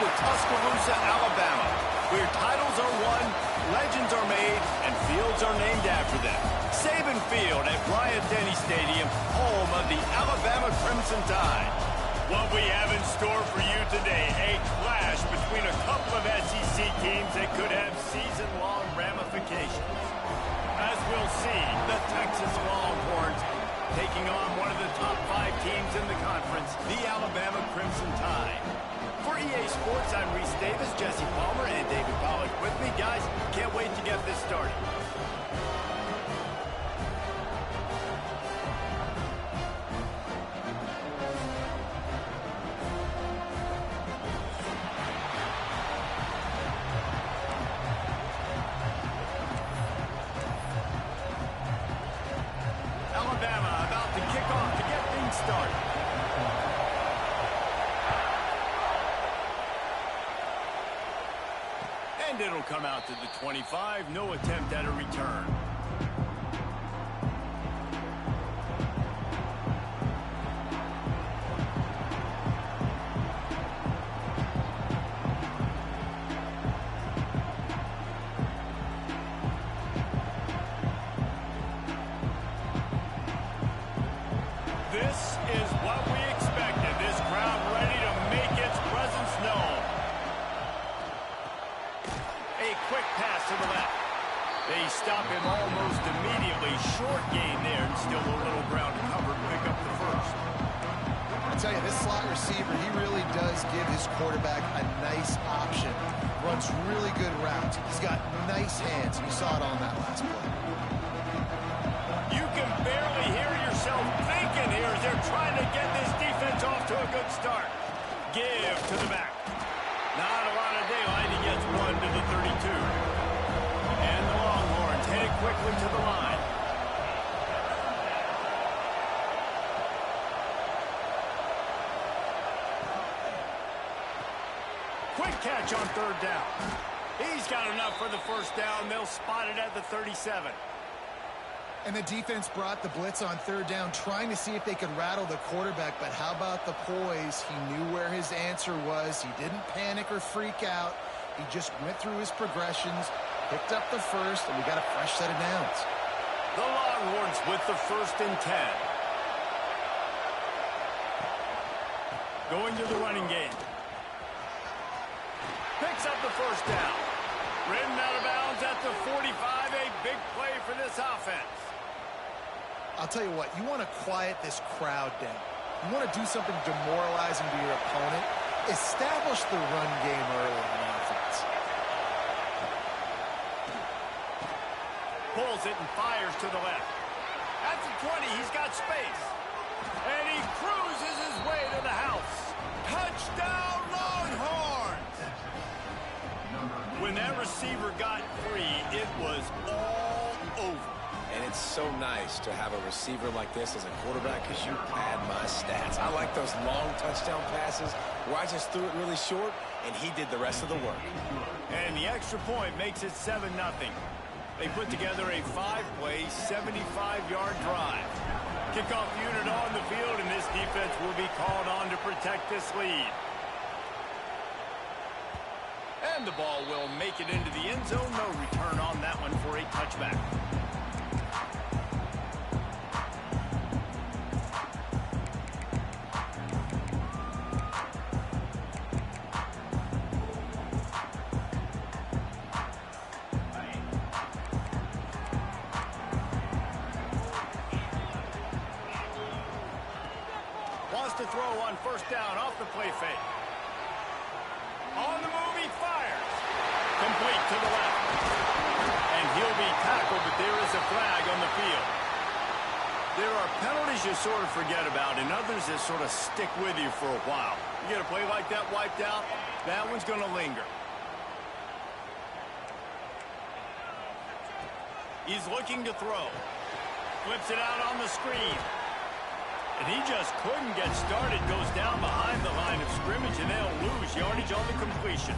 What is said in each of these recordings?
to Tuscaloosa, Alabama, where titles are won, legends are made, and fields are named after them. Saban Field at Bryant-Denny Stadium, home of the Alabama Crimson Tide. What we have in store for you today, a clash between a couple of SEC teams that could have season-long ramifications. As we'll see, the Texas Longhorns taking on one of the top 5 teams in the conference, the Alabama Crimson Tide. For EA Sports, I'm Reese Davis, Jesse Palmer, and David Pollack with me. Guys, can't wait to get this started. Alabama about to kick off to get things started. And it'll come out to the 25. No attempt at a return. This is what we expected. This crowd ready to make its presence known. A quick pass to the left. They stop him almost immediately. Short gain there, and still a little ground covered. Pick up the first. I tell you, this slot receiver, he really does give his quarterback a nice option. Runs really good routes. He's got nice hands. You saw it on that last play. You can barely hear yourself thinking here as they're trying to get this defense off to a good start. Give to the back. Not a lot of daylight. He gets one to the 32. And the Longhorns headed quickly to the line. Quick catch on third down. He's got enough for the first down. They'll spot it at the 37. And the defense brought the blitz on third down, trying to see if they could rattle the quarterback. But how about the poise? He knew where his answer was. He didn't panic or freak out. He just went through his progressions, picked up the first, and we got a fresh set of downs. The Longhorns with the 1st and 10. Going to the running game. Picks up the first down. Ridden out of bounds at the 45. A big play for this offense. I'll tell you what, you want to quiet this crowd down. You want to do something demoralizing to your opponent. Establish the run game early on offense. Pulls it and fires to the left. At the 20, he's got space. And he cruises his way to the house. Touchdown, Longhorns! When that receiver got free, it was all over. And it's so nice to have a receiver like this as a quarterback because you pad my stats. I like those long touchdown passes where I just threw it really short, and he did the rest of the work. And the extra point makes it 7-0. They put together a 5-play, 75-yard drive. Kickoff unit on the field, and this defense will be called on to protect this lead. And the ball will make it into the end zone. No return on that one for a touchback. Wants to throw on first down off the play fake. On the move, he fires. Complete to the left. And he'll be tackled, but there is a flag on the field. There are penalties you sort of forget about and others that sort of stick with you for a while. You get a play like that wiped out, that one's going to linger. He's looking to throw. Flips it out on the screen. And he just couldn't get started. Goes down behind the line of scrimmage, and they'll lose yardage on the completion.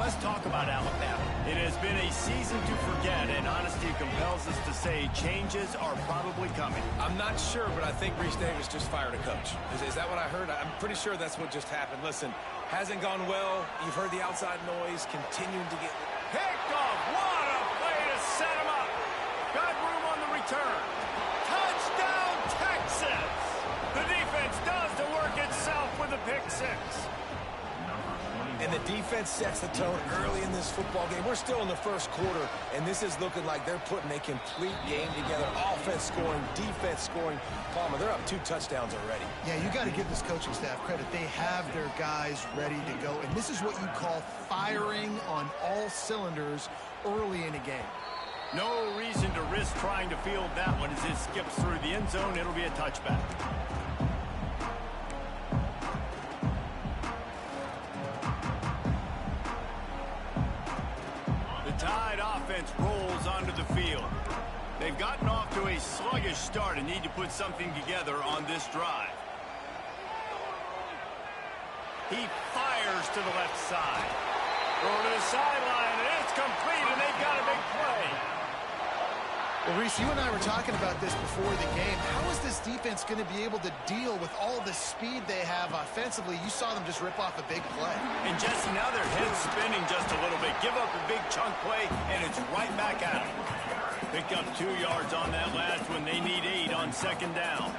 Let's talk about Alabama. It has been a season to forget, and honesty compels us to say changes are probably coming. I'm not sure, but I think Reese Davis just fired a coach. Is that what I heard? I'm pretty sure that's what just happened. Listen, Hasn't gone well. You've heard the outside noise continuing to get... Picked off. What a play to set him up. Got room on the return. Touchdown, Texas. The defense does the work itself with a pick six. And the defense sets the tone early in this football game. We're still in the first quarter, and this is looking like they're putting a complete game together. Offense scoring, defense scoring. Palmer, they're up 2 touchdowns already. Yeah, you got to give this coaching staff credit. They have their guys ready to go, and this is what you call firing on all cylinders early in a game. No reason to risk trying to field that one as it skips through the end zone. It'll be a touchback. Tide offense rolls onto the field. They've gotten off to a sluggish start and need to put something together on this drive. He fires to the left side. Throw to the sideline, and it's complete, and they've got a big play. Well, Reese, you and I were talking about this before the game. How is this defense going to be able to deal with all the speed they have offensively? You saw them just rip off a big play. And Jesse, now their head's spinning just a little bit. Give up a big chunk play, and it's right back at them. Picked up 2 yards on that last one. They need 8 on second down.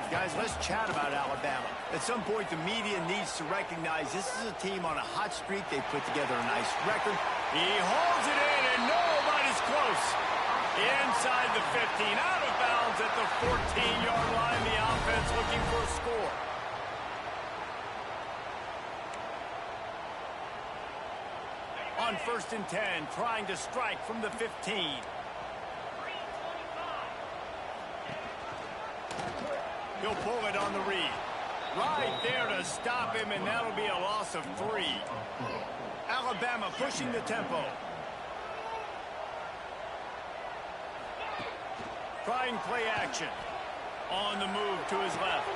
Guys, let's chat about Alabama. At some point, the media needs to recognize this is a team on a hot streak. They put together a nice record. He holds it in, and nobody's close. Inside the 15, out of bounds at the 14-yard line. The offense looking for a score. On 1st and 10, trying to strike from the 15. He'll pull it on the read. Right there to stop him, and that'll be a loss of 3. Alabama pushing the tempo. Trying play action. On the move to his left.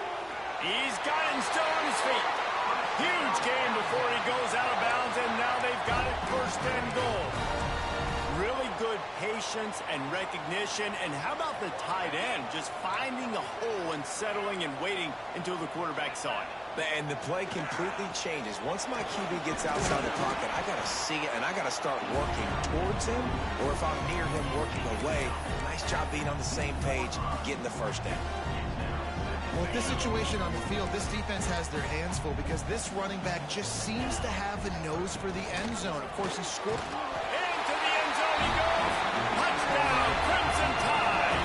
He's got it and still on his feet. Huge game before he goes out of bounds, and now they've got it 1st and goal. Really good patience and recognition. And how about the tight end just finding a hole and settling and waiting until the quarterback saw it? And the play completely changes. Once my QB gets outside the pocket, I got to see it, and I got to start working towards him, or if I'm near him working away. Nice job being on the same page, getting the 1st down. Well, with this situation on the field, this defense has their hands full because this running back just seems to have a nose for the end zone. Of course, he scored. Into the end zone he goes. Touchdown, Crimson Tide.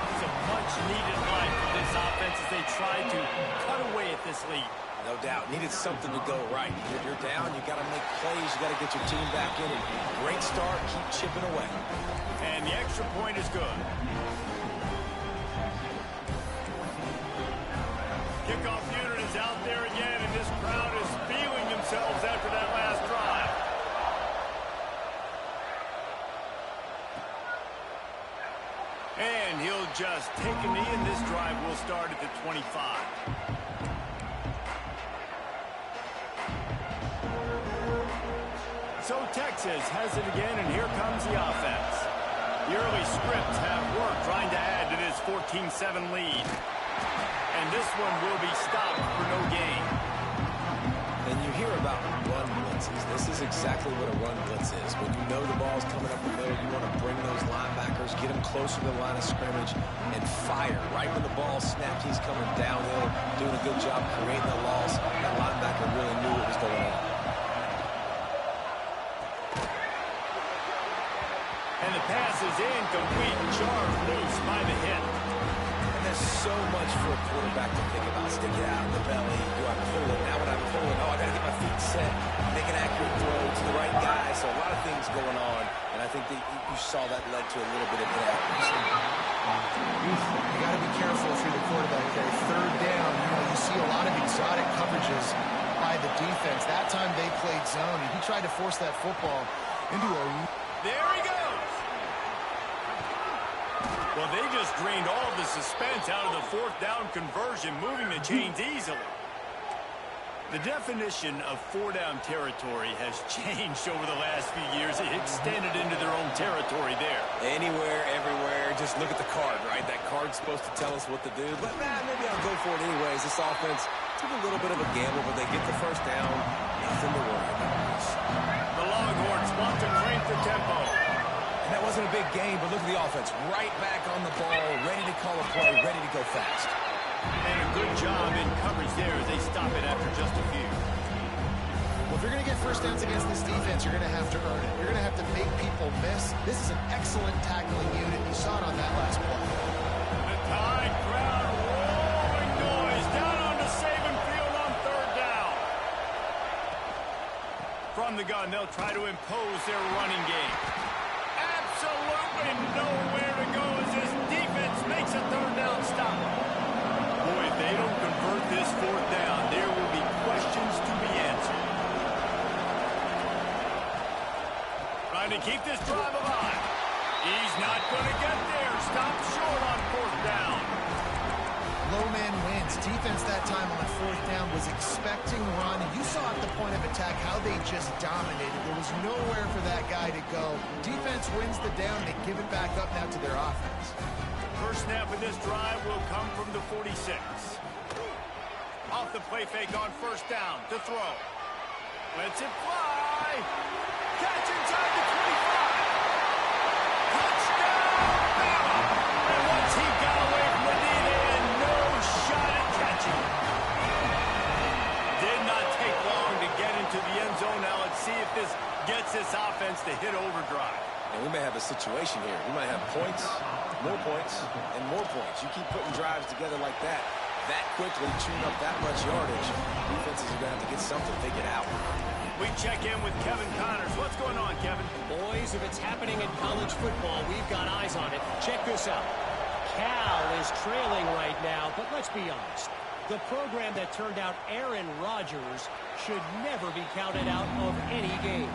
It's a much-needed line for this offense as they try to cut away at this lead. No doubt. Needed something to go right. You're down. You got to make plays. You got to get your team back in. And great start. Keep chipping away. And the extra point is good. Kickoff unit is out there again, and this crowd is feeling themselves after that last drive. And he'll just take a knee, and this drive will start at the 25. So Texas has it again, and here comes the offense. The early scripts have worked trying to add to this 14-7 lead. And this one will be stopped for no gain. And you hear about run blitzes. This is exactly what a run blitz is. When you know the ball's coming up the middle, you want to bring those linebackers, get them closer to the line of scrimmage, and fire. Right when the ball snapped, he's coming downhill, doing a good job creating the loss. That linebacker really knew what was going on. And the pass is incomplete, charged loose by the hit. And there's so much for a quarterback to think about. Stick it out in the belly. Do I pull it? Now when I pull it, oh, I got to get my feet set. Make an accurate throw to the right guy. So a lot of things going on. And I think that you saw that led to a little bit of inaccuracy. You got to be careful if you're the quarterback there. 3rd down, you see a lot of exotic coverages by the defense. That time they played zone, and he tried to force that football into a... There he goes. Well, they just drained all of the suspense out of the 4th down conversion, moving the chains easily. The definition of four-down territory has changed over the last few years. It extended into their own territory there. Anywhere, everywhere, just look at the card, right? That card's supposed to tell us what to do, but maybe I'll go for it anyways. This offense took a little bit of a gamble, but they get the first down. Nothing to worry about. The Longhorns want to crank the tempo. And that wasn't a big game, but look at the offense. Right back on the ball, ready to call a play, ready to go fast. And a good job in coverage there as they stop it after just a few. Well, if you're going to get first downs against this defense, you're going to have to earn it. You're going to have to make people miss. This is an excellent tackling unit. You saw it on that last play. The Tide crowd rolling noise down onto Saban Field on third down. From the gun, they'll try to impose their running game. Absolutely nowhere to go as this defense makes a third down stop. Boy, if they don't convert this fourth down, there will be questions to be answered. Trying to keep this drive alive. He's not going to get there. Stopped short on fourth down. Low man wins. Defense that time on fourth down was expecting run, and you saw at the point of attack how they just dominated. There was nowhere for that guy to go. Defense wins the down. They give it back up now to their offense. First snap of this drive will come from the 46. Off the play fake on first down to throw. Lets it fly. Catch inside the 25. Touchdown, Bama. And once he got away from the knee, they had no shot at catching. Did not take long to get into the end zone. Now let's see if this gets this offense to hit overdrive. And we may have a situation here. We might have points, more points, and more points. You keep putting drives together like that quickly, chewing up that much yardage, defenses are going to have to get something figured out. We check in with Kevin Connors. What's going on, Kevin? Boys, if it's happening in college football, we've got eyes on it. Check this out. Cal is trailing right now, but let's be honest. The program that turned out Aaron Rodgers should never be counted out of any game.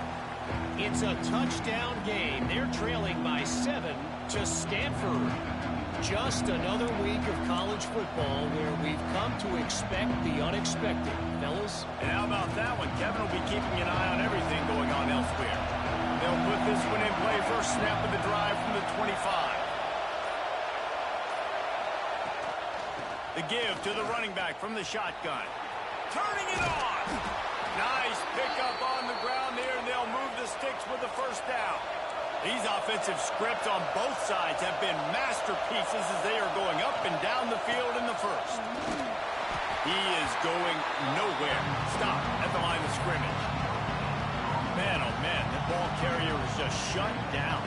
It's a touchdown game. They're trailing by 7 to Stanford. Just another week of college football where we've come to expect the unexpected, fellas. And how about that one? Kevin will be keeping an eye on everything going on elsewhere. They'll put this one in play. First snap of the drive from the 25. The give to the running back from the shotgun. Turning it on. Nice pickup on the ground there, and they'll move the sticks with the first down. These offensive scripts on both sides have been masterpieces as they are going up and down the field in the first. He is going nowhere. Stop at the line of scrimmage. Man, oh man, the ball carrier is just shut down.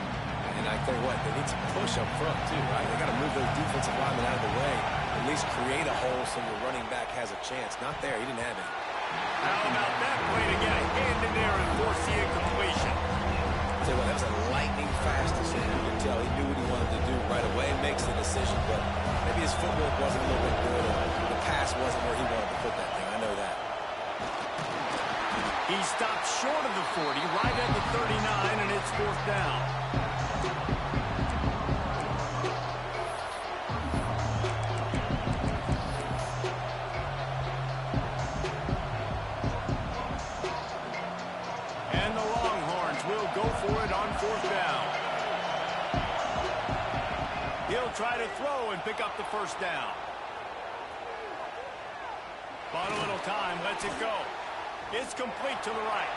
And I tell you what, they need to push up front too, right? They got to move those defensive linemen out of the way. At least create a hole so your running back has a chance. Not there. He didn't have it. How about that play to get a hand in there and force the incompletion? Tell you what, that was a lightning-fast decision. You can tell he knew what he wanted to do right away, makes the decision, but maybe his footwork wasn't a little bit good, or the pass wasn't where he wanted to put that thing. I know that. He stopped short of the 40, right at the 39, and it's fourth down. Fourth down. He'll try to throw and pick up the first down. Bought a little time, lets it go. It's complete to the right.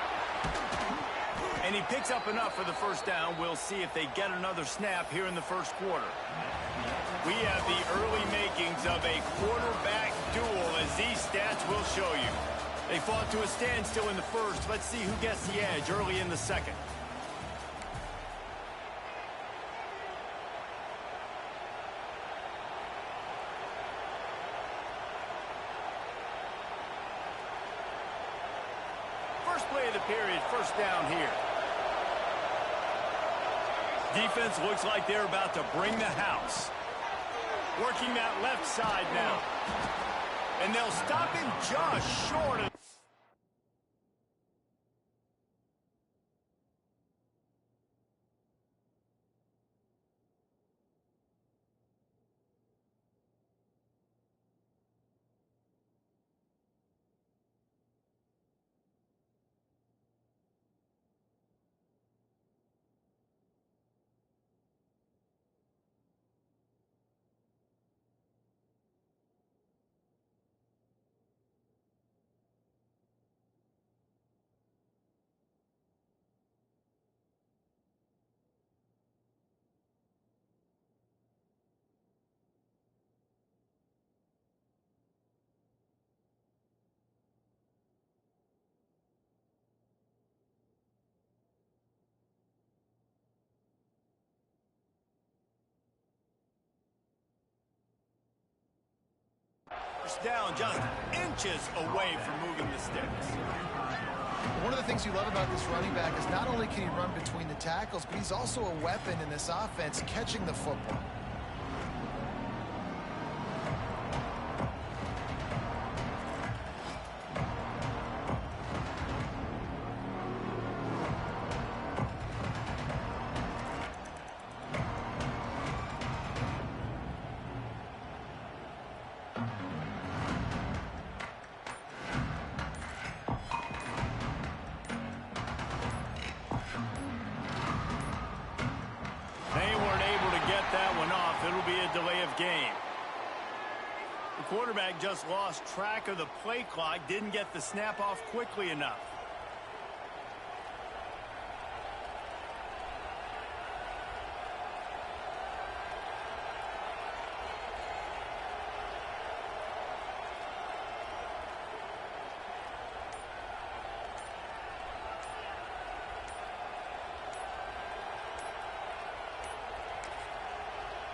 And he picks up enough for the first down. We'll see if they get another snap here in the first quarter. We have the early makings of a quarterback duel, as these stats will show you. They fought to a standstill in the first. Let's see who gets the edge early in the second. First play of the period, first down here. Defense looks like they're about to bring the house. Working that left side now. And they'll stop him just short of first down, just inches away from moving the sticks. One of the things you love about this running back is not only can he run between the tackles, but he's also a weapon in this offense catching the football. Delay of game. The quarterback just lost track of the play clock, didn't get the snap off quickly enough.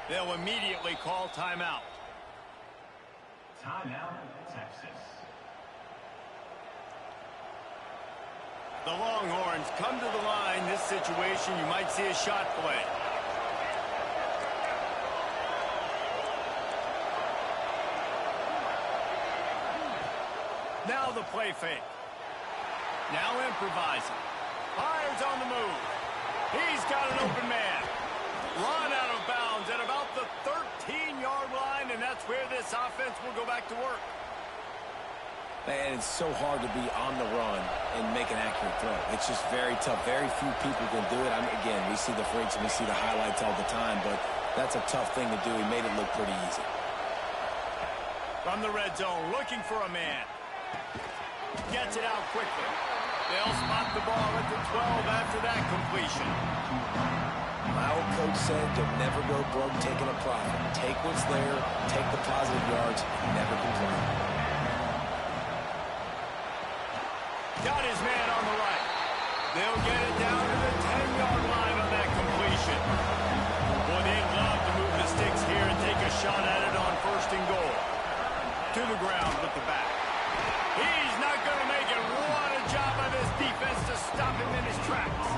They'll immediately call timeout. Timeout, Texas. The Longhorns come to the line. This situation, you might see a shot play. Now the play fake. Now improvising. Fires on the move. He's got an open man. Run out of bounds at about the 13-yard line, and that's where this offense will go back to work. Man, it's so hard to be on the run and make an accurate throw. It's just very tough. Very few people can do it. Again, we see the freaks and we see the highlights all the time, but that's a tough thing to do. He made it look pretty easy. From the red zone, looking for a man. Gets it out quickly. They'll spot the ball at the 12 after that completion. My old coach said you'll never go broke taking a profit. Take what's there, take the positive yards, and never complain. Got his man on the right. They'll get it down to the 10-yard line on that completion. Boy, they'd love to move the sticks here and take a shot at it on first and goal. To the ground with the back. He's not going to make it. What a job by this defense to stop him in his tracks.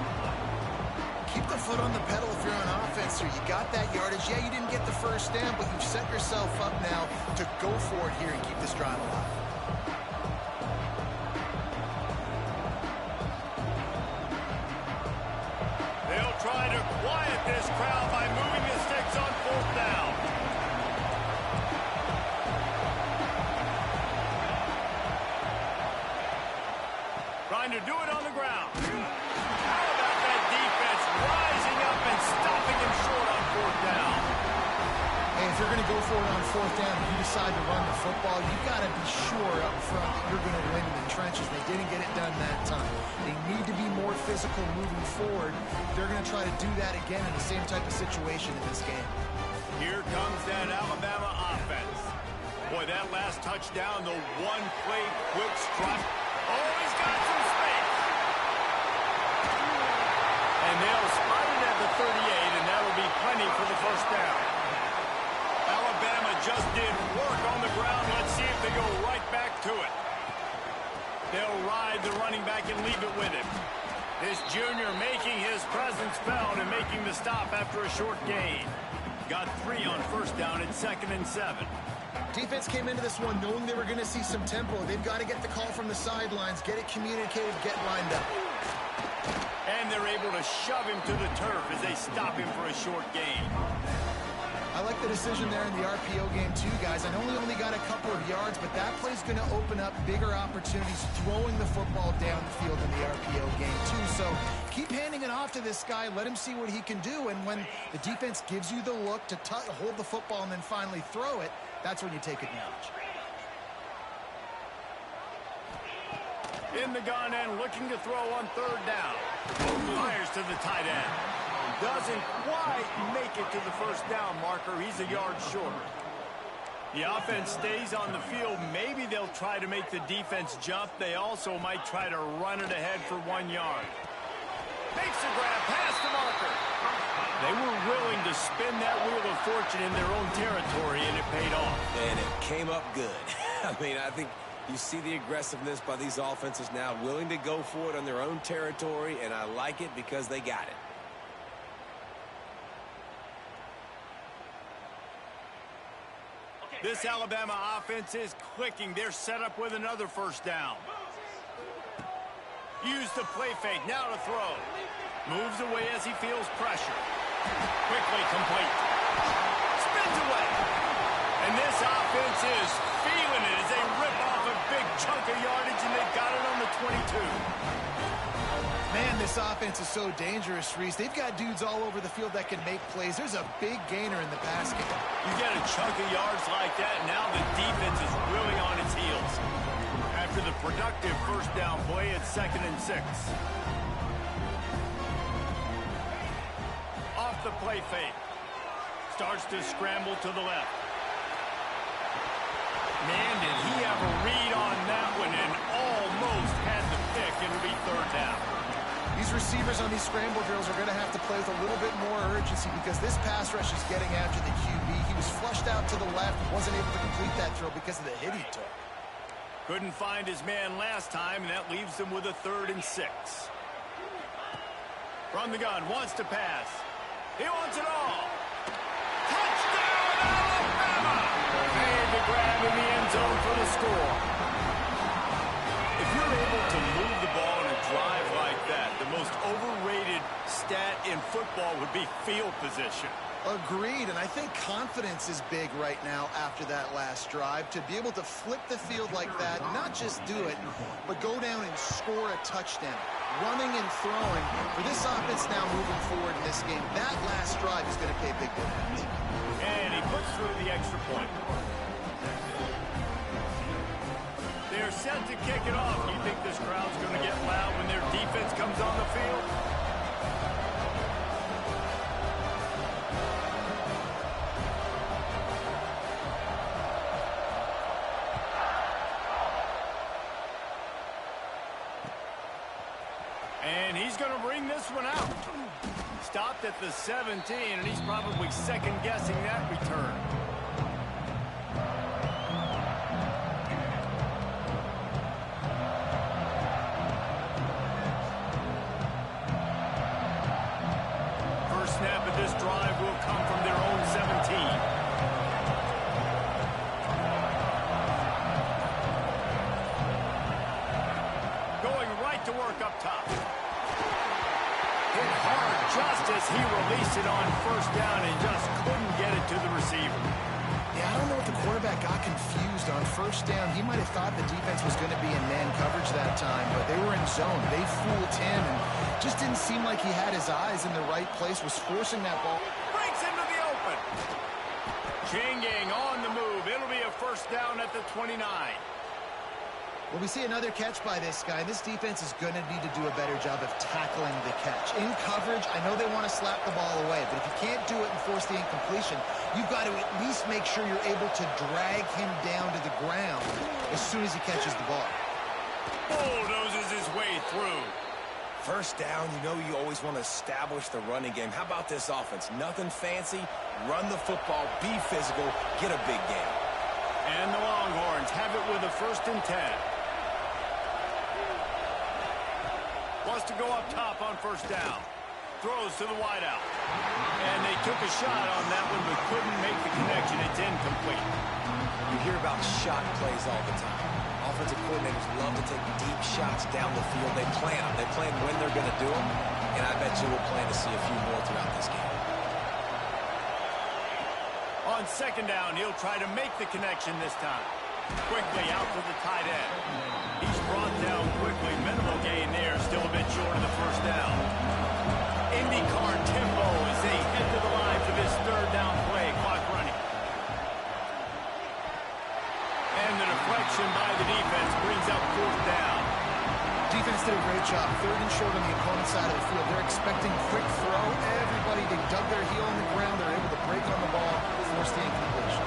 Keep the foot on the pedal if you're on offense here. You got that yardage. Yeah, you didn't get the first down, but you've set yourself up now to go for it here and keep this drive alive. They'll try to quiet this crowd by moving the sticks on fourth down. Trying to do it on the ground. How about that defense rising up and stopping him short on fourth down? Hey, if you're going to go for it on fourth down and you decide to run the football, you've got to be sure up front that you're going to win in the trenches. They didn't get it done that time. They need to be more physical moving forward. They're going to try to do that again in the same type of situation in this game. Here comes that Alabama offense. Boy, that last touchdown, the one-play quick strut. Oh, he's got some space. And they'll spot it at the 38, and that'll be plenty for the first down. Alabama just did work on the ground. Let's see if they go right back to it. They'll ride the running back and leave it with him. This junior making his presence felt and making the stop after a short gain. Got 3 on first down at 2nd and 7. Defense came into this one knowing they were going to see some tempo. They've got to get the call from the sidelines, get it communicated, get lined up. And they're able to shove him to the turf as they stop him for a short gain. I like the decision there in the RPO game too, guys. I know he only got a couple of yards, but that play's going to open up bigger opportunities throwing the football down the field in the RPO game too. So keep handing it off to this guy. Let him see what he can do. And when the defense gives you the look to hold the football and then finally throw it, that's when you take advantage. In the gun and looking to throw on third down. Fires to the tight end. Doesn't quite make it to the first down marker. He's a yard short. The offense stays on the field. Maybe they'll try to make the defense jump. They also might try to run it ahead for 1 yard. Makes a grab past the marker. They were willing to spin that wheel of fortune in their own territory, and it paid off. And it came up good. I mean, I think you see the aggressiveness by these offenses now, willing to go for it on their own territory, and I like it because they got it. This Alabama offense is clicking. They're set up with another first down. Use the play fake. Now to throw. Moves away as he feels pressure. Quickly complete. Spins away. And this offense is feeling it as they rip off a big chunk of yardage, and they've got it on the 22. Man, this offense is so dangerous, Reese. They've got dudes all over the field that can make plays. There's a big gainer in the pass game. You get a chunk of yards like that, now the defense is really on its heels. After the productive first down play, it's 2nd and 6. Off the play fake. Starts to scramble to the left. Man, did he have a read on that one and almost had the pick. It'll be 3rd down. These receivers on these scramble drills are going to have to play with a little bit more urgency because this pass rush is getting after the QB. He was flushed out to the left and wasn't able to complete that throw because of the hit he took. Couldn't find his man last time, and that leaves him with a 3rd and 6. From the gun, wants to pass. He wants it all. Touchdown, Alabama! Made the grab in the end zone for the score. If you're able to move the ball in a drive like that, the most overrated stat in football would be field position. Agreed, and I think confidence is big right now after that last drive. To be able to flip the field like that, not just do it, but go down and score a touchdown. Running and throwing. For this offense now moving forward in this game, that last drive is going to pay big dividends. And he puts through the extra point. They're set to kick it off. You think this crowd's going to get loud when their defense comes on the field? And he's going to bring this one out. Stopped at the 17, and he's probably second-guessing that return. First snap of this drive will come from their own 17. Going right to work up top. Hit hard just as he released it on first down and just couldn't get it to the receiver. Yeah, I don't know if the quarterback got confused on first down. He might have thought the defense was going to be in man coverage that time, but they were in zone. They fooled him and just didn't seem like he had his eyes in the right place, was forcing that ball. Breaks into the open. Changing on the move. It'll be a first down at the 29. Well, we see another catch by this guy. This defense is going to need to do a better job of tackling the catch. In coverage, I know they want to slap the ball away, but if you can't do it and force the incompletion, you've got to at least make sure you're able to drag him down to the ground as soon as he catches the ball. Bulldozes his way through. First down, you know you always want to establish the running game. How about this offense? Nothing fancy. Run the football, be physical, get a big gain. And the Longhorns have it with a 1st and 10. Wants to go up top on first down. Throws to the wideout. And they took a shot on that one, but couldn't make the connection. It's incomplete. You hear about shot plays all the time. Offensive coordinators love to take deep shots down the field. They plan them. They plan when they're going to do them. And I bet you we'll plan to see a few more throughout this game. On second down, he'll try to make the connection this time. Quickly out to the tight end. He's brought down quickly. Minimal gain there. Still a bit short of the first down. IndyCar tempo as they head to the line for this 3rd down play. Clock running. And the deflection by the defense brings up 4th down. Defense did a great job. 3rd and short on the opponent's side of the field. They're expecting quick throw. Everybody, they dug their heel in the ground. They're able to break on the ball, force the incompletion.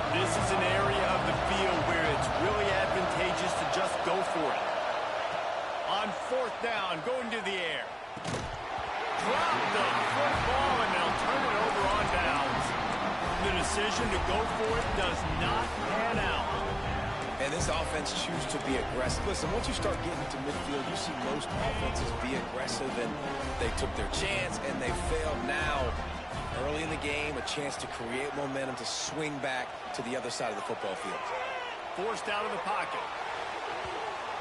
This is an area of the field where it's really advantageous to just go for it. On 4th down, going to the air. Drop the football, and they'll turn it over on downs. The decision to go for it does not pan out. And this offense chooses to be aggressive. Listen, once you start getting to midfield, you see most offenses be aggressive, and they took their chance, and they failed. Now, early in the game, a chance to create momentum to swing back to the other side of the football field. Forced out of the pocket.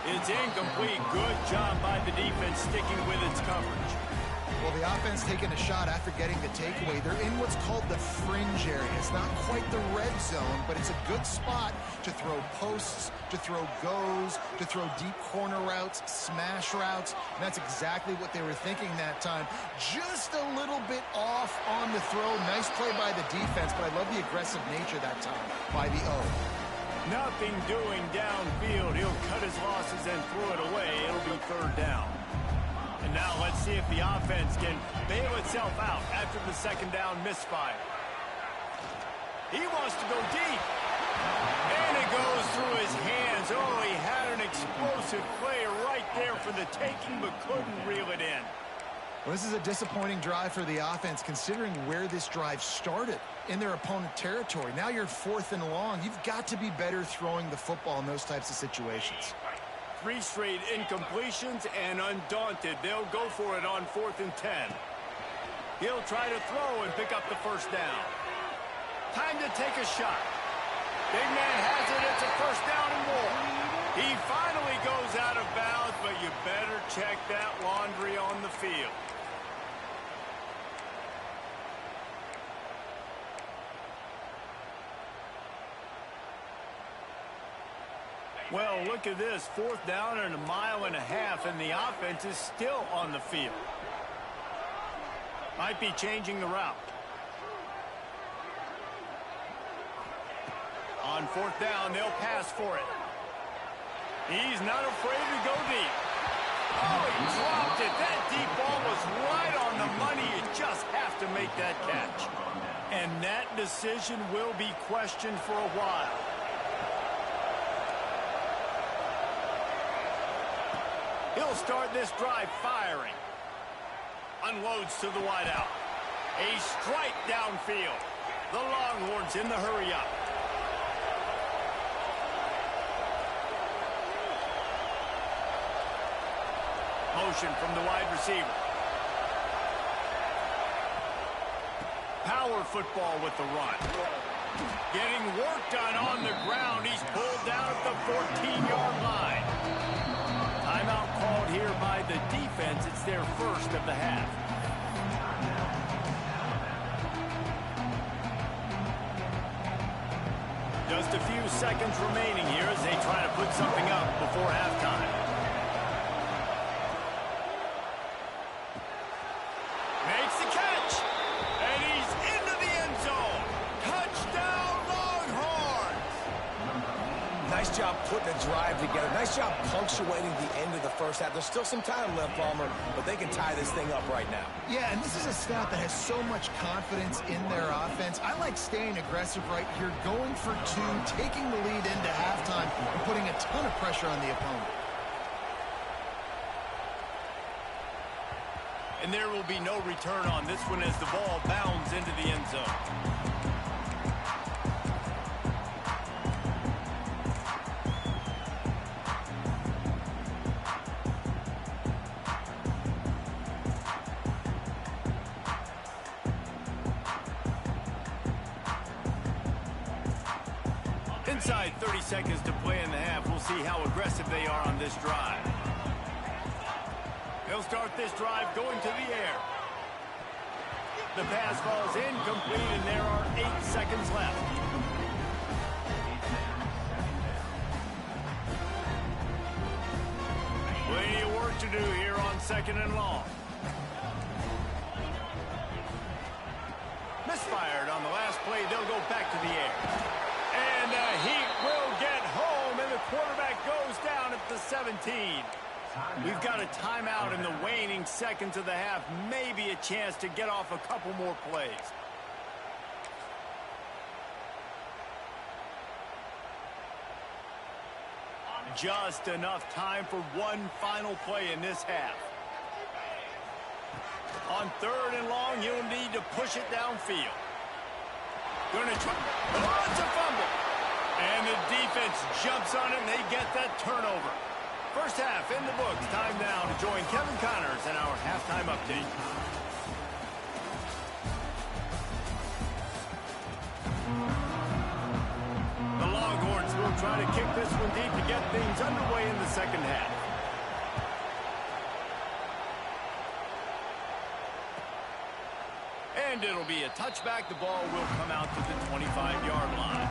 It's incomplete. Good job by the defense sticking with its coverage. Well, the offense taking a shot after getting the takeaway. They're in what's called the fringe area. It's not quite the red zone, but it's a good spot to throw posts, to throw goes, to throw deep corner routes, smash routes. And that's exactly what they were thinking that time. Just a little bit off on the throw. Nice play by the defense, but I love the aggressive nature that time by the O. Nothing doing downfield. He'll cut his losses and throw it away. It'll be third down. And now let's see if the offense can bail itself out after the second down misfire. He wants to go deep. And it goes through his hands. Oh, he had an explosive play right there for the taking, but couldn't reel it in. Well, this is a disappointing drive for the offense, considering where this drive started in their opponent territory. Now you're 4th and long. You've got to be better throwing the football in those types of situations. 3 straight incompletions, and undaunted, they'll go for it on 4th and 10. He'll try to throw and pick up the first down. Time to take a shot. Big man has it. It's a first down and more. He finally goes out of bounds, but you better check that laundry on the field. Well, look at this. 4th down and 1.5 miles, and the offense is still on the field. Might be changing the route. On 4th down, they'll pass for it. He's not afraid to go deep. Oh, he dropped it. That deep ball was right on the money. You just have to make that catch. And that decision will be questioned for a while. He'll start this drive firing. Unloads to the wideout. A strike downfield. The Longhorns in the hurry up. Motion from the wide receiver. Power football with the run. Getting work done on the ground. He's pulled down at the 14-yard line. Timeout called here by the defense. It's their first of the half. Just a few seconds remaining here as they try to put something up before halftime. Makes the catch. And he's into the end zone. Touchdown, Longhorns. Nice job putting the drive together. Nice job punctuating the end of the first half. There's still some time left, Palmer, but they can tie this thing up right now. Yeah, and this is a staff that has so much confidence in their offense. I like staying aggressive right here, going for 2, taking the lead into halftime, and putting a ton of pressure on the opponent. And there will be no return on this one as the ball bounds into the end zone. Inside 30 seconds to play in the half. We'll see how aggressive they are on this drive. They'll start this drive going to the air. The pass falls incomplete, and there are 8 seconds left. Plenty of work to do here on 2nd and long. Misfired on the last play. They'll go back to the air. And the Heat will get home, and the quarterback goes down at the 17. We've got a timeout in the waning seconds of the half. Maybe a chance to get off a couple more plays. Just enough time for one final play in this half. On 3rd and long, you'll need to push it downfield. Going to try. Oh, it's a fumble. And the defense jumps on it, and they get that turnover. First half in the books. Time now to join Kevin Connors in our halftime update. The Longhorns will try to kick this one deep to get things underway in the second half. And it'll be a touchback. The ball will come out to the 25-yard line.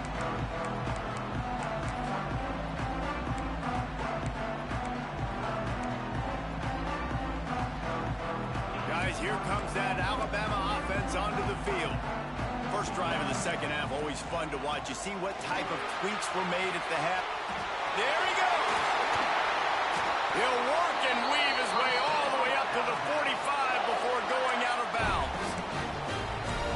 Guys, here comes that Alabama offense onto the field. First drive of the second half, always fun to watch. You see what type of tweaks were made at the half. There he goes. He'll work and weave his way all the way up to the 45 before going out of bounds.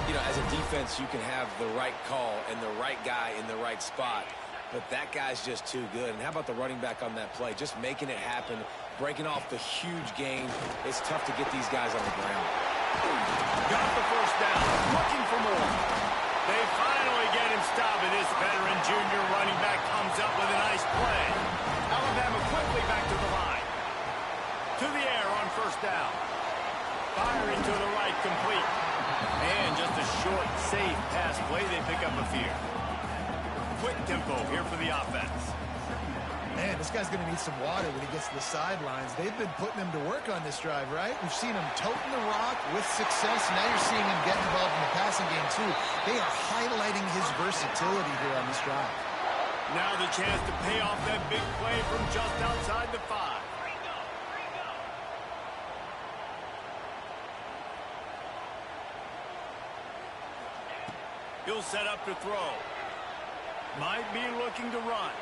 You know, as a defense, you can have the right call and the right guy in the right spot, but that guy's just too good. And how about the running back on that play? Just making it happen, breaking off the huge gain. It's tough to get these guys on the ground. Got the first down, looking for more. They finally get him stopped, and this veteran junior running back comes up with a nice play. Alabama quickly back to the line. To the air on first down. Firing to the right, complete. And just a short, safe pass play. They pick up a few. Quick tempo here for the offense. Man, this guy's going to need some water when he gets to the sidelines. They've been putting him to work on this drive, right? We've seen him toting the rock with success. Now you're seeing him get involved in the passing game, too. They are highlighting his versatility here on this drive. Now the chance to pay off that big play from just outside the 5. He'll set up to throw. Might be looking to run.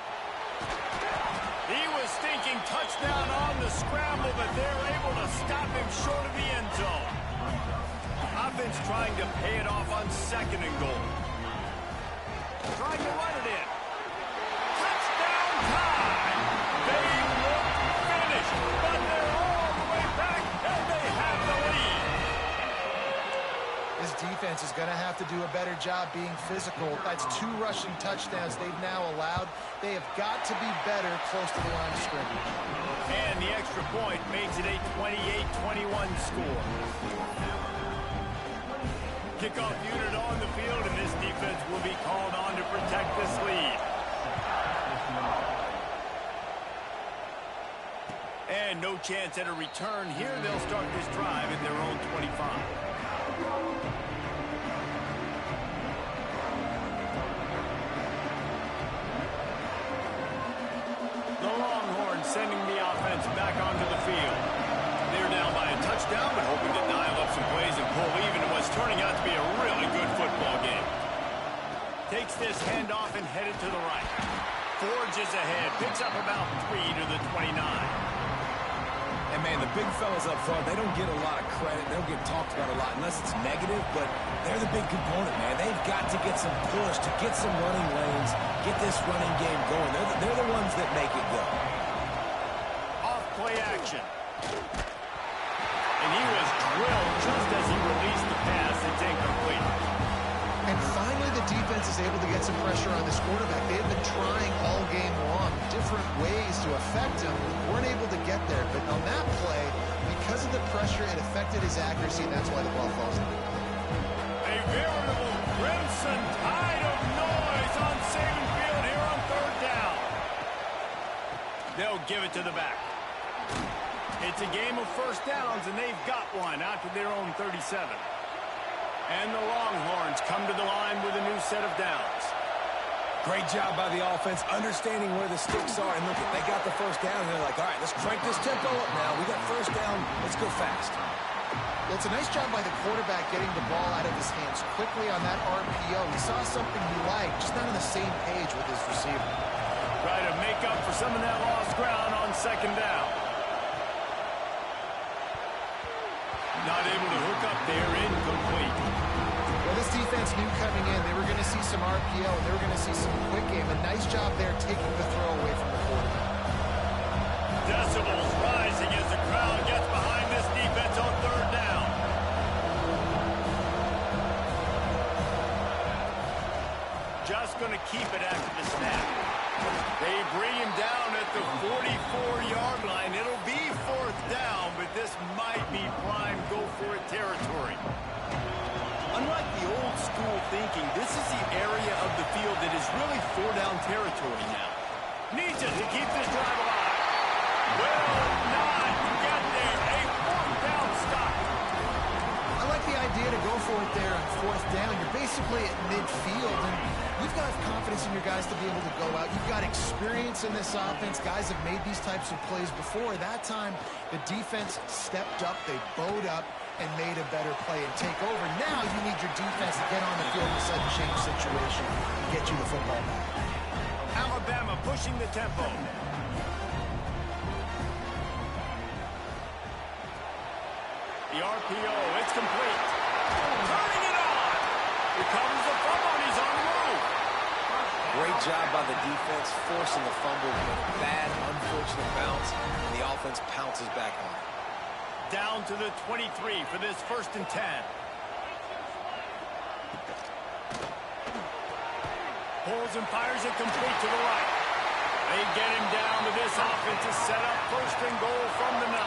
He was thinking touchdown on the scramble, but they're able to stop him short of the end zone. Offense trying to pay it off on second and goal. Trying to run it in. Touchdown time! They look finished, but they're all the way back, and they have the lead. This defense is going to have to do a better job being physical. That's 2 rushing touchdowns they've now allowed. They have got to be better close to the line of scrimmage. And the extra point makes it a 28-21 score. Kickoff unit on the field, and this defense will be called on to protect this lead. And no chance at a return here. They'll start this drive at their own 25. Sending the offense back onto the field. They're down by a touchdown, but hoping to dial up some plays and pull even in what's turning out to be a really good football game. Takes this handoff and headed to the right. Forges ahead, picks up about 3 to the 29. And, man, the big fellas up front, they don't get a lot of credit. They don't get talked about a lot unless it's negative, but they're the big component, man. They've got to get some push, to get some running lanes, get this running game going. They're the ones that make it go. Play action. And he was drilled just as he released the pass. It's incomplete. And finally the defense is able to get some pressure on this quarterback. They have been trying all game long different ways to affect him. Weren't able to get there. But on that play, because of the pressure, it affected his accuracy, and that's why the ball falls in. A veritable crimson tide of noise on Saban Field here on third down. They'll give it to the back. It's a game of first downs, and they've got one out to their own 37. And the Longhorns come to the line with a new set of downs. Great job by the offense, understanding where the sticks are. And look, they got the first down, and they're like, all right, let's crank this tempo up now. We got first down. Let's go fast. Well, it's a nice job by the quarterback getting the ball out of his hands quickly on that RPO. He saw something he liked, just not on the same page with his receiver. Try to make up for some of that lost ground on second down. Not able to hook up there, incomplete. Well, this defense knew coming in they were going to see some RPO, and they were going to see some quick game. A nice job there taking the throw away from the quarterback. Decibels rising as the crowd gets behind this defense on third down. just going to keep it after the snap. They bring him down at the 44-yard line. It'll be 4th down, but this might be prime go-for-it territory. Unlike the old school thinking, this is the area of the field that is really 4-down territory now. Needs it to keep this drive alive. Will not get there. A 4th down stop. I like the idea to go for it there on 4th down. You're basically at midfield, and you've got confidence in your guys to be able to go out. You've got experience in this offense. Guys have made these types of plays before. That time, the defense stepped up. They bowed up and made a better play and take over. Now you need your defense to get on the field in a sudden change situation and get you the football back. Alabama pushing the tempo. The RPO, it's complete. Turning it on. Recovers the fumble, and he's on the move. Great job by the defense, forcing the fumble, but a bad, unfortunate bounce, and the offense pounces back on it. Down to the 23 for this 1st and 10. Pulls and fires it complete to the right. They get him down to this offense to set up 1st and goal from the 9.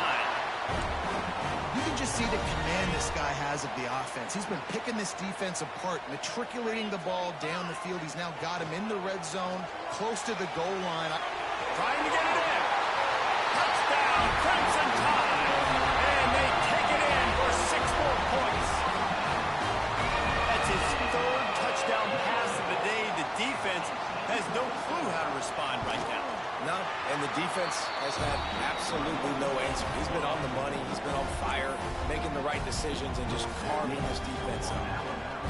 You can just see the command this guy has of the offense. He's been picking this defense apart, matriculating the ball down the field. He's now got him in the red zone, close to the goal line. Trying to get it in. Touchdown, Crimson Tide. And they take it in for 6 more points. That's his 3rd touchdown pass of the day. The defense has no clue how to respond right now. No, and the defense has had absolutely no answer. He's been on the money. He's been on fire, making the right decisions, and just carving this defense up.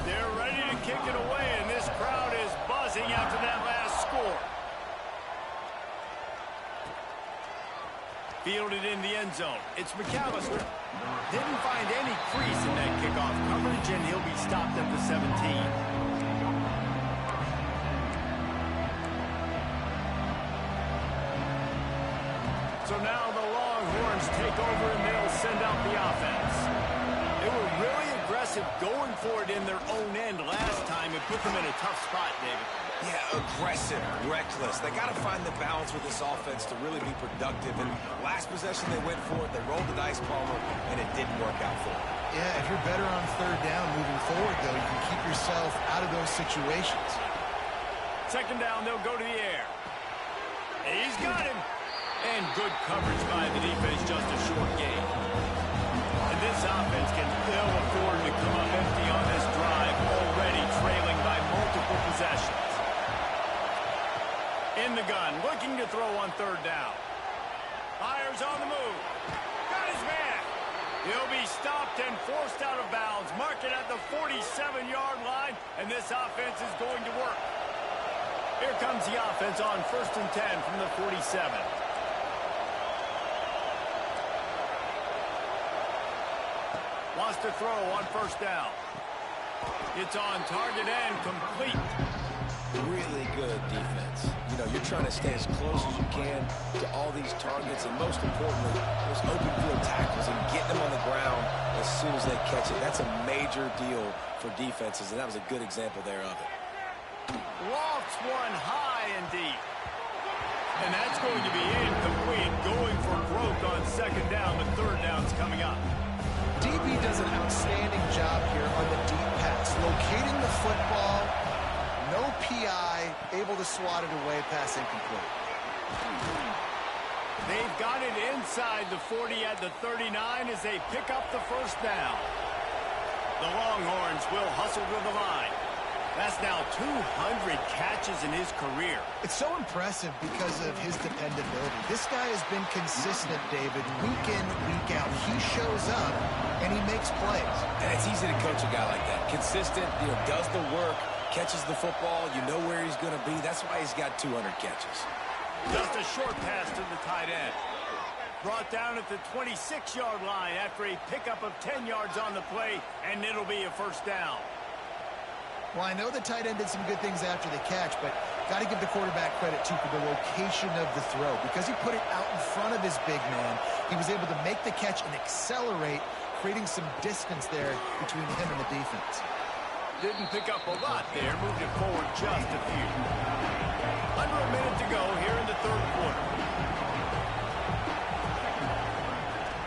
They're ready to kick it away, and this crowd is buzzing after that last score. Fielded in the end zone. It's McAllister. Didn't find any crease in that kickoff coverage, and he'll be stopped at the 17. So now the Longhorns take over, and they'll send out the offense. They were really aggressive going for it in their own end last time. It put them in a tough spot, David. Yeah, aggressive, reckless. They got to find the balance with this offense to really be productive. And last possession they went for it, they rolled the dice, Palmer, and it didn't work out for them. Yeah, if you're better on 3rd down moving forward, though, you can keep yourself out of those situations. 2nd down, they'll go to the air. He's got him. And good coverage by the defense, just a short gain. And this offense can ill afford to come up empty on this drive, already trailing by multiple possessions. In the gun, looking to throw on 3rd down. Fires on the move. Got his man. He'll be stopped and forced out of bounds. Mark it at the 47-yard line, and this offense is going to work. Here comes the offense on 1st and 10 from the 47. Wants to throw on 1st down. It's on target and complete. Really good defense. You know, you're trying to stay as close as you can to all these targets, and most importantly, those open field tackles and get them on the ground as soon as they catch it. That's a major deal for defenses, and that was a good example there of it. Lofts one high and deep. And that's going to be incomplete, going for broke on 2nd down. The 3rd down's coming up. DB does an outstanding job here on the deep pass, locating the football, no PI, able to swat it away, pass incomplete. They've got it inside the 40 at the 39 as they pick up the 1st down. The Longhorns will hustle to the line. That's now 200 catches in his career. It's so impressive because of his dependability. This guy has been consistent, David, week in, week out. He shows up, and he makes plays. And it's easy to coach a guy like that. Consistent, does the work, catches the football, you know where he's going to be. That's why he's got 200 catches. Just a short pass to the tight end. Brought down at the 26-yard line after a pickup of 10 yards on the play, and it'll be a 1st down. Well, I know the tight end did some good things after the catch, but got to give the quarterback credit, too, for the location of the throw. Because he put it out in front of his big man, he was able to make the catch and accelerate, creating some distance there between him and the defense. Didn't pick up a lot there. Moved it forward just a few. Under a minute to go here in the third quarter.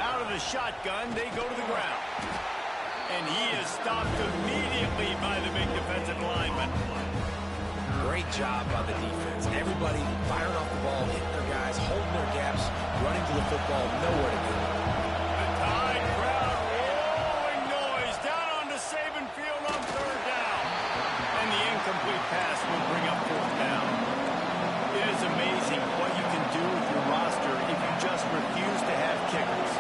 Out of the shotgun, they go to the ground. And he is stopped immediately by the big defensive lineman. Great job by the defense. Everybody firing off the ball, hitting their guys, holding their gaps, running to the football, nowhere to go. The Tide crowd rolling noise down onto Saban Field on third down. And the incomplete pass will bring up fourth down. It is amazing what you can do with your roster if you just refuse to have kickers.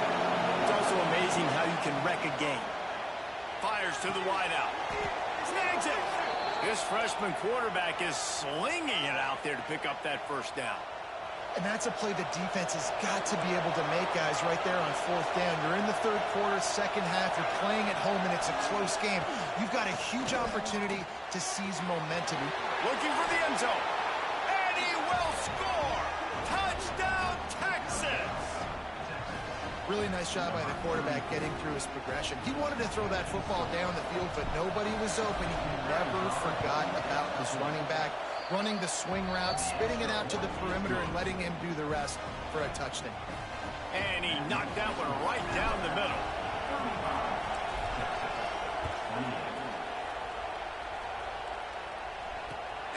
It's also amazing how you can wreck a game. Fires to the wideout. Snags it. This freshman quarterback is slinging it out there to pick up that first down. And that's a play the defense has got to be able to make, guys, right there on fourth down. You're in the third quarter, second half. You're playing at home, and it's a close game. You've got a huge opportunity to seize momentum. Looking for the end zone. And he will score. Touchdown, Texas. Really nice job by the quarterback getting through his progression. He wanted to throw that football down the field, but nobody was open. He never forgot about his running back, running the swing route, spitting it out to the perimeter, and letting him do the rest for a touchdown. And he knocked that one right down the middle.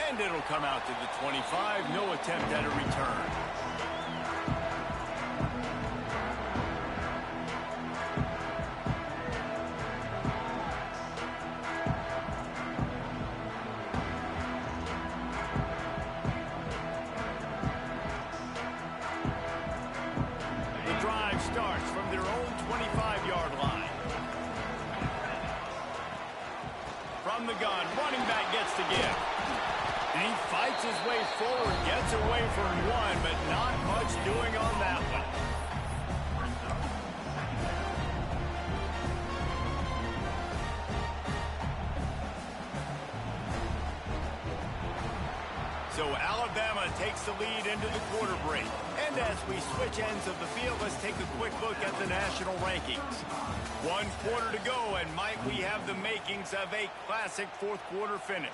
And it'll come out to the 25. No attempt at a return. Starts from their own 25-yard line. From the gun, running back gets the give. And he fights his way forward, gets away from one, but not much doing on that one. So Alabama takes the lead into the quarter break. And as we switch ends of the field, let's take a quick look at the national rankings. 1 quarter to go, and might we have the makings of a classic fourth quarter finish.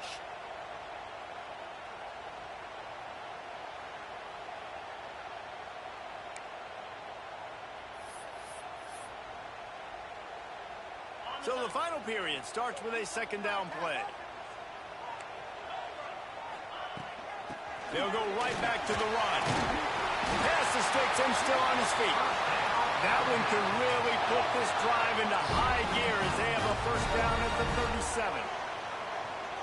So the final period starts with a second down play. They'll go right back to the run. Pass the sticks and still on his feet. That one can really put this drive into high gear as they have a first down at the 37.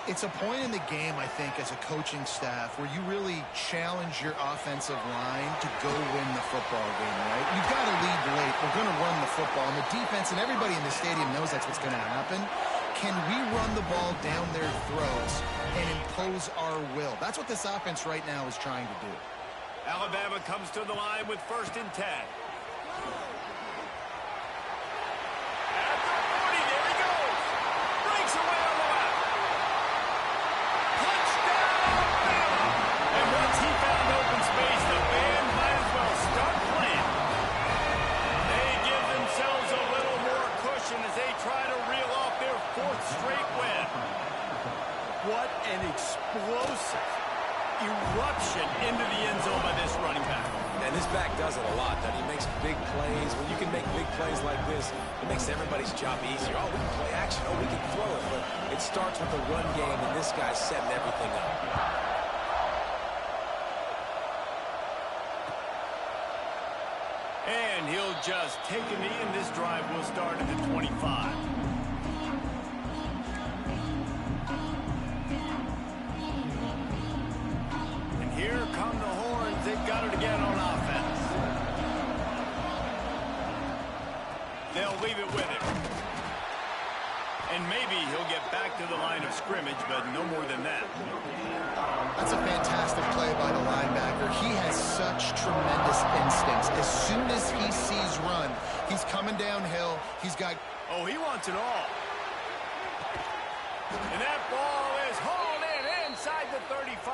It's a point in the game, I think, as a coaching staff where you really challenge your offensive line to go win the football game, right? You've got to lead late. We're going to run the football. And the defense and everybody in the stadium knows that's what's going to happen. Can we run the ball down their throats and impose our will? That's what this offense right now is trying to do. Alabama comes to the line with 1st and 10. At the 40, there he goes. Breaks away on the left. Touchdown, Alabama! And once he found open space, the band might as well start playing. They give themselves a little more cushion as they try to reel off their 4th straight win. What an explosive eruption into the end zone by this running back. And this back does it a lot. That he makes big plays. When you can make big plays like this, it makes everybody's job easier. Oh, we can play action. Oh, we can throw it. But it starts with the run game, and this guy's setting everything up. And he'll just take a knee, and this drive will start at the 25. Here come the horns. They've got it again on offense. They'll leave it with him. And maybe he'll get back to the line of scrimmage, but no more than that. That's a fantastic play by the linebacker. He has such tremendous instincts. As soon as he sees run, he's coming downhill. He's got... Oh, he wants it all. And that ball is hauled in inside the 35.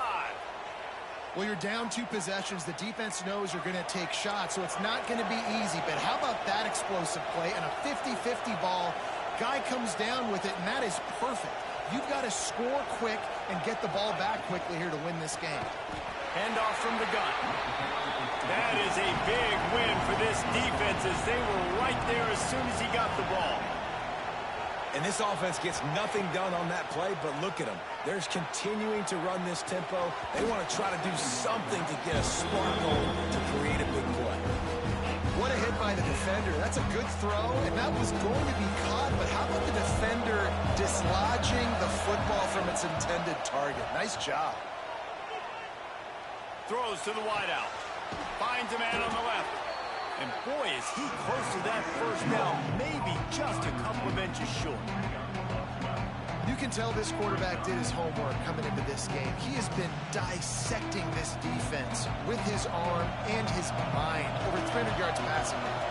Well, you're down 2 possessions. The defense knows you're going to take shots, so it's not going to be easy. But how about that explosive play and a 50-50 ball? Guy comes down with it, and that is perfect. You've got to score quick and get the ball back quickly here to win this game. Handoff from the gun. That is a big win for this defense as they were right there as soon as he got the ball. And this offense gets nothing done on that play, but look at them. They're continuing to run this tempo. They want to try to do something to get a spark going to create a big play. What a hit by the defender. That's a good throw, and that was going to be caught, but how about the defender dislodging the football from its intended target? Nice job. Throws to the wideout. Finds a man on the left. And boy, is he close to that first down, maybe just a couple of inches short. You can tell this quarterback did his homework coming into this game. He has been dissecting this defense with his arm and his mind. Over 300 yards passing now.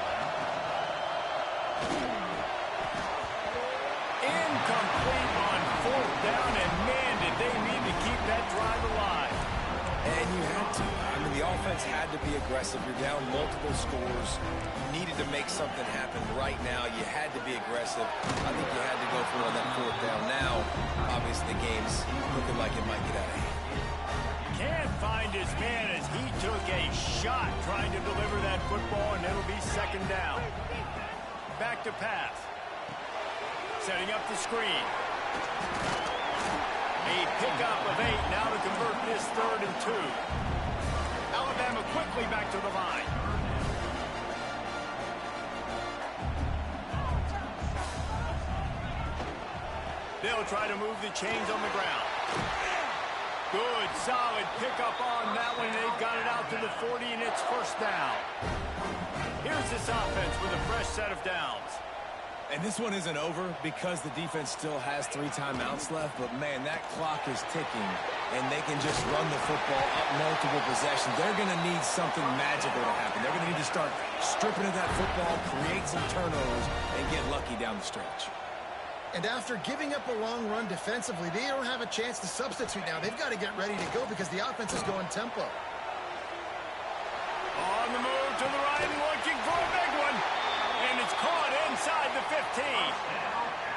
Incomplete on fourth down, and man, did they need to keep that drive alive. And you had to. I mean, the offense had to be aggressive. You're down multiple scores. You needed to make something happen right now. You had to be aggressive. I think you had to go for it on that fourth down. Now, obviously, the game's looking like it might get out of hand. Can't find his man as he took a shot trying to deliver that football, and it'll be second down. Back to pass. Setting up the screen. A pickup of 8 now to convert this 3rd and 2. Alabama quickly back to the line. They'll try to move the chains on the ground. Good, solid pickup on that one. They've got it out to the 40, and it's first down. Here's this offense with a fresh set of downs. And this one isn't over because the defense still has 3 timeouts left. But, man, that clock is ticking, and they can just run the football up multiple possessions. They're going to need something magical to happen. They're going to need to start stripping at that football, create some turnovers, and get lucky down the stretch. And after giving up a long run defensively, they don't have a chance to substitute now. They've got to get ready to go because the offense is going tempo. On the move to the right, looking for a big one. And it's caught inside the 15.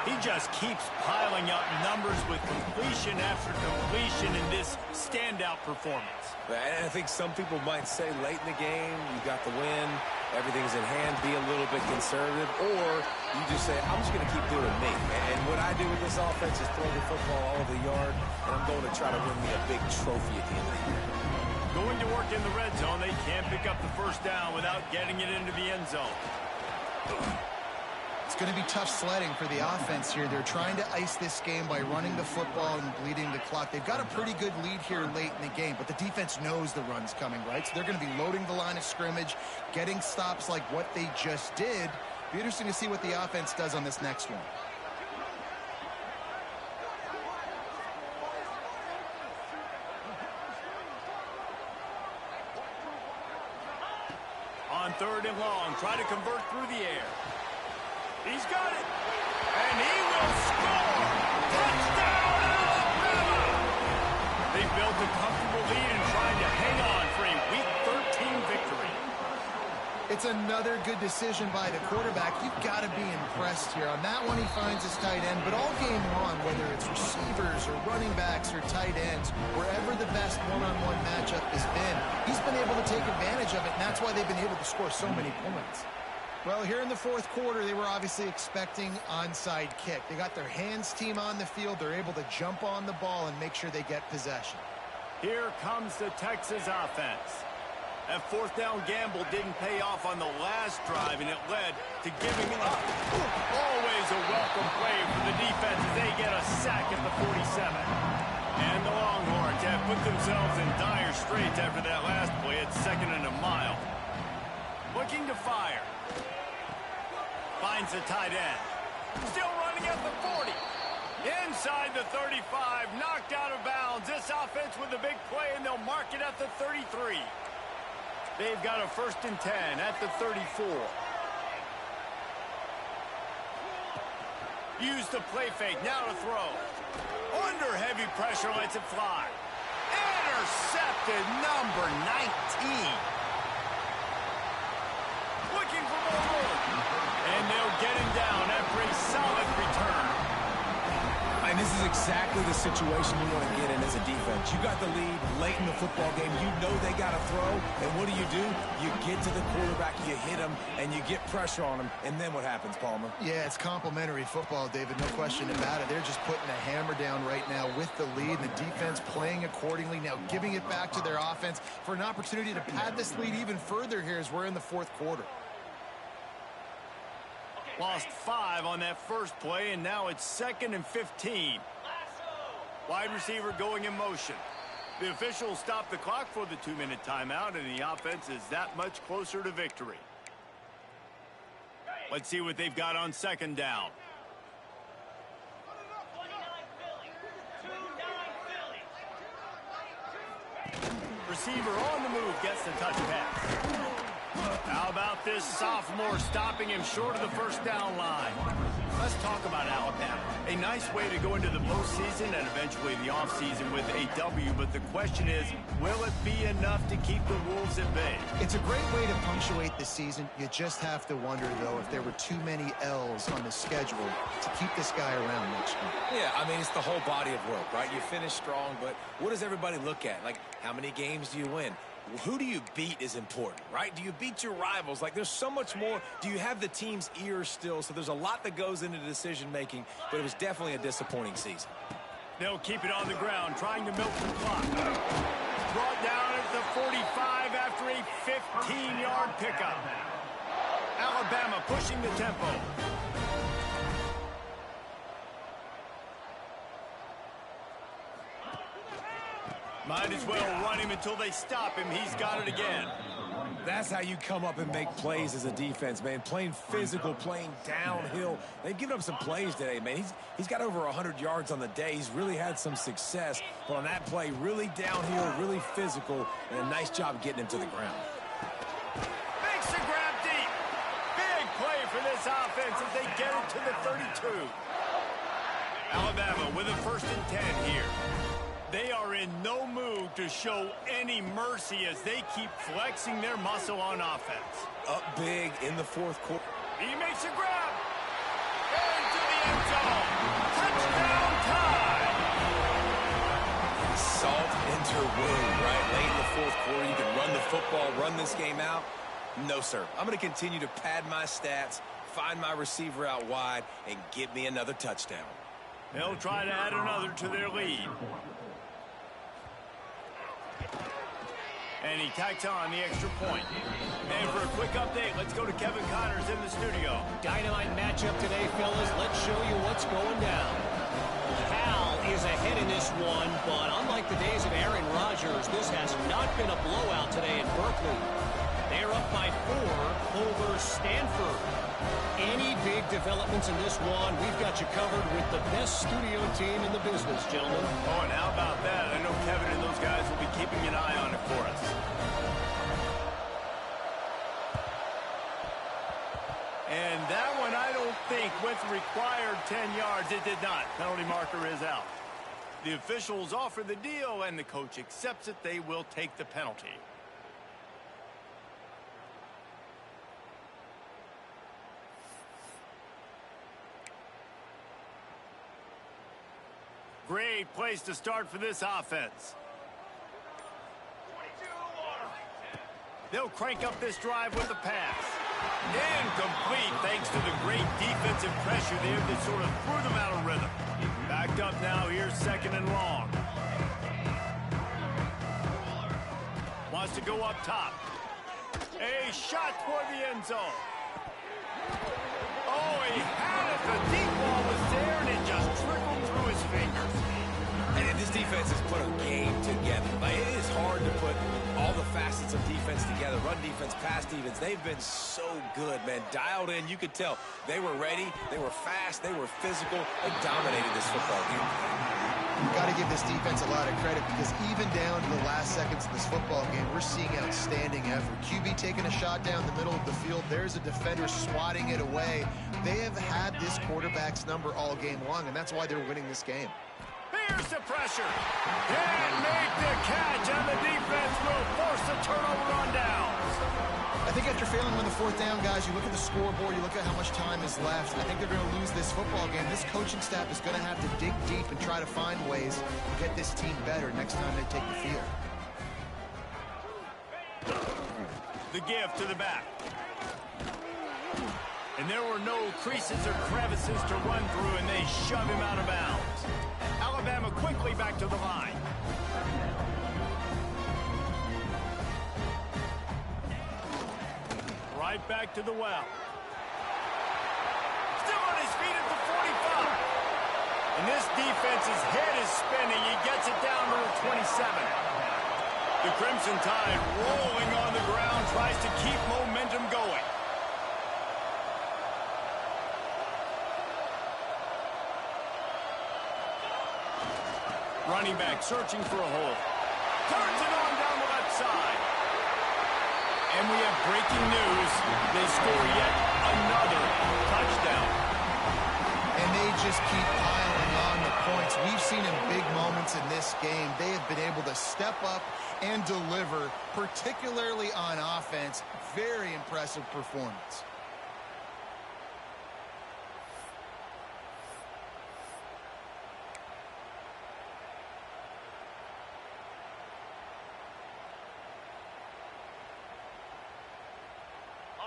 He just keeps piling up numbers with completion after completion in this standout performance. And I think some people might say late in the game, you got the win, everything's in hand, be a little bit conservative, or you just say, I'm just going to keep doing me. And what I do with this offense is throw the football all over the yard, and I'm going to try to win me a big trophy at the end of the year. Going to work in the red zone, they can't pick up the first down without getting it into the end zone. It's going to be tough sledding for the offense here. They're trying to ice this game by running the football and bleeding the clock. They've got a pretty good lead here late in the game, but the defense knows the run's coming, right? So they're going to be loading the line of scrimmage, getting stops like what they just did. Be interesting to see what the offense does on this next one. On 3rd and long, try to convert through the air. He's got it. And he will score. Touchdown, Alabama! They built a comfortable lead and trying to hang on for a Week 13 victory. It's another good decision by the quarterback. You've got to be impressed here. On that one, he finds his tight end, but all game long, whether it's receivers or running backs or tight ends, wherever the best one-on-one matchup has been, he's been able to take advantage of it, and that's why they've been able to score so many points. Well, here in the 4th quarter, they were obviously expecting onside kick. They got their hands team on the field. They're able to jump on the ball and make sure they get possession. Here comes the Texas offense. That 4th down gamble didn't pay off on the last drive, and it led to giving up. Always a welcome play for the defense as they get a sack at the 47. And the Longhorns have put themselves in dire straits after that last play at 2nd and a mile. Looking to fire. Finds the tight end. Still running at the 40. Inside the 35. Knocked out of bounds. This offense with a big play, and they'll mark it at the 33. They've got a 1st and 10 at the 34. Use the play fake. Now to throw. Under heavy pressure, lets it fly. Intercepted, number 19. Looking for more room. And they'll get him down after a solid return. Ryan, this is exactly the situation you want to get in as a defense. You got the lead late in the football game. You know they got to throw, and what do? You get to the quarterback, you hit him, and you get pressure on him, and then what happens, Palmer? Yeah, it's complimentary football, David, no question about it. They're just putting a hammer down right now with the lead, and the defense playing accordingly, now giving it back to their offense for an opportunity to pad this lead even further here as we're in the fourth quarter. Lost 5 on that first play, and now it's 2nd and 15. Wide receiver going in motion. The officials stop the clock for the 2-minute timeout, and the offense is that much closer to victory. Let's see what they've got on 2nd down. Receiver on the move, gets the touch pass. How about this sophomore stopping him short of the first down line? Let's talk about Alabama. A nice way to go into the postseason and eventually the offseason with a W, but the question is, will it be enough to keep the Wolves at bay? It's a great way to punctuate the season. You just have to wonder, though, if there were too many L's on the schedule to keep this guy around next year. Yeah, I mean, it's the whole body of work, right? You finish strong, but what does everybody look at? Like, how many games do you win? Who do you beat is important, right? Do you beat your rivals? Like, there's so much more. Do you have the team's ears still? So there's a lot that goes into decision-making, but it was definitely a disappointing season. They'll keep it on the ground, trying to milk the clock. Brought down at the 45 after a 15-yard pickup. Alabama pushing the tempo. Might as well run him until they stop him. He's got it again. That's how you come up and make plays as a defense, man. Playing physical, playing downhill. They've given up some plays today, man. He's got over 100 yards on the day. He's really had some success. But on that play, really downhill, really physical, and a nice job getting him to the ground. Makes the grab deep. Big play for this offense as they get it to the 32. Alabama with a 1st and 10 here. They are in no mood to show any mercy as they keep flexing their muscle on offense. Up big in the fourth quarter. He makes a grab. Into the end zone. Touchdown time. Salt into wound, right? Late in the fourth quarter, you can run the football, run this game out. No, sir. I'm going to continue to pad my stats, find my receiver out wide, and get me another touchdown. They'll try to add another to their lead. And he tacks on the extra point. And for a quick update, let's go to Kevin Connors in the studio. Dynamite matchup today, fellas. Let's show you what's going down. Cal is ahead in this one, but unlike the days of Aaron Rodgers, this has not been a blowout today in Berkeley. They're up by 4 over Stanford. Any big developments in this one, we've got you covered with the best studio team in the business, gentlemen. Oh, and how about that? I know Kevin and those guys will be keeping an eye on it for us. And that one, I don't think, with required 10 yards, it did not. Penalty marker is out. The officials offer the deal, and the coach accepts it. They will take the penalty. Great place to start for this offense. They'll crank up this drive with the pass. Incomplete thanks to the great defensive pressure there that sort of threw them out of rhythm. Backed up now, here's 2nd and long. Wants to go up top. A shot toward the end zone. Oh, he had it. The deep ball was there, and it just trickled through his fingers. And this defense has put a game together. Like, it is hard to put all the facets of defense together. Run defense, pass defense. They've been so good, man. Dialed in. You could tell they were ready. They were fast. They were physical. They dominated this football game. You've got to give this defense a lot of credit because even down to the last seconds of this football game, we're seeing outstanding effort. QB taking a shot down the middle of the field. There's a defender swatting it away. They have had this quarterback's number all game long, and that's why they're winning this game. Here's the pressure. And make the catch, and the defense will force a turnover on downs. I think after failing on the fourth down, guys, you look at the scoreboard, you look at how much time is left. I think they're going to lose this football game. This coaching staff is going to have to dig deep and try to find ways to get this team better next time they take the field. The give to the back. And there were no creases or crevices to run through, and they shove him out of bounds. Alabama quickly back to the line. Right back to the well. Still on his feet at the 45. And this defense's head is spinning. He gets it down to the 27. The Crimson Tide rolling on the ground, tries to keep momentum going. Running back searching for a hole. Turns it on down the left side. And we have breaking news. They score yet another touchdown. And they just keep piling on the points. We've seen in big moments in this game, they have been able to step up and deliver, particularly on offense. Very impressive performance.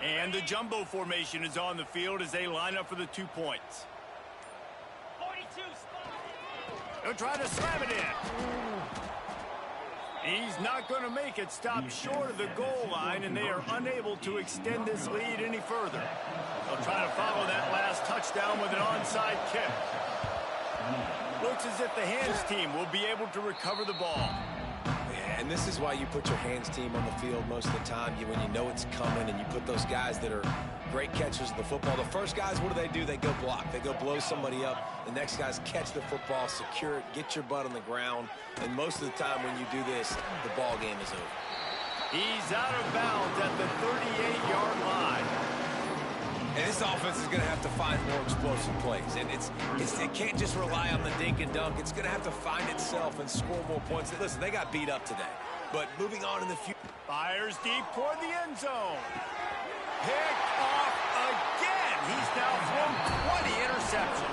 And the jumbo formation is on the field as they line up for the 2 points. 42 He'll try to slam it in. He's not going to make it. Stop short of the goal line, and they are unable to extend this lead any further. They'll try to follow that last touchdown with an onside kick. Looks as if the hands team will be able to recover the ball. And this is why you put your hands team on the field most of the time, when you know it's coming, and you put those guys that are great catchers of the football. The first guys, what do? They go block. They go blow somebody up. The next guys catch the football, secure it, get your butt on the ground. And most of the time when you do this, the ball game is over. He's out of bounds at the 38-yard line. And this offense is going to have to find more explosive plays. And it can't just rely on the dink and dunk. It's going to have to find itself and score more points. Listen, they got beat up today. But moving on in the future. Fires deep toward the end zone. Picked off again. He's now thrown 20 interceptions.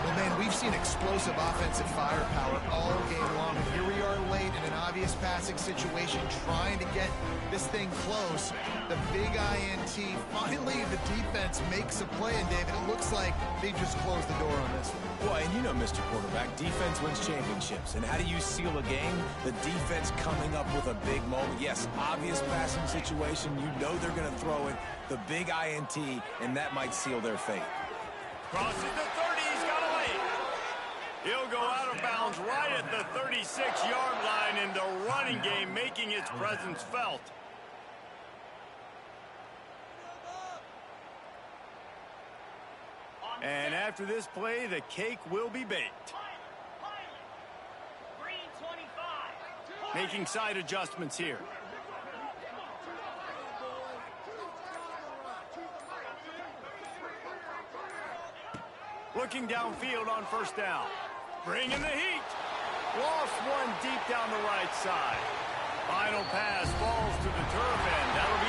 Well, man, we've seen explosive offensive firepower all game long. And here we are late in an obvious passing situation, trying to get this thing close. The big INT. Finally, the defense makes a play. And, David, it looks like they just closed the door on this one. Well, and you know, Mr. Quarterback, defense wins championships. And how do you seal a game? The defense coming up with a big moment. Yes, obvious passing situation. You know they're going to throw it. The big INT, and that might seal their fate. Crosses the 30. He's got a lead. He'll go out of bounds right at the 36-yard line, and the running game making its presence felt. And after this play, the cake will be baked. Making side adjustments here. Looking downfield on first down. Bringing the heat. Lost one deep down the right side. Final pass falls to the turf end. That'll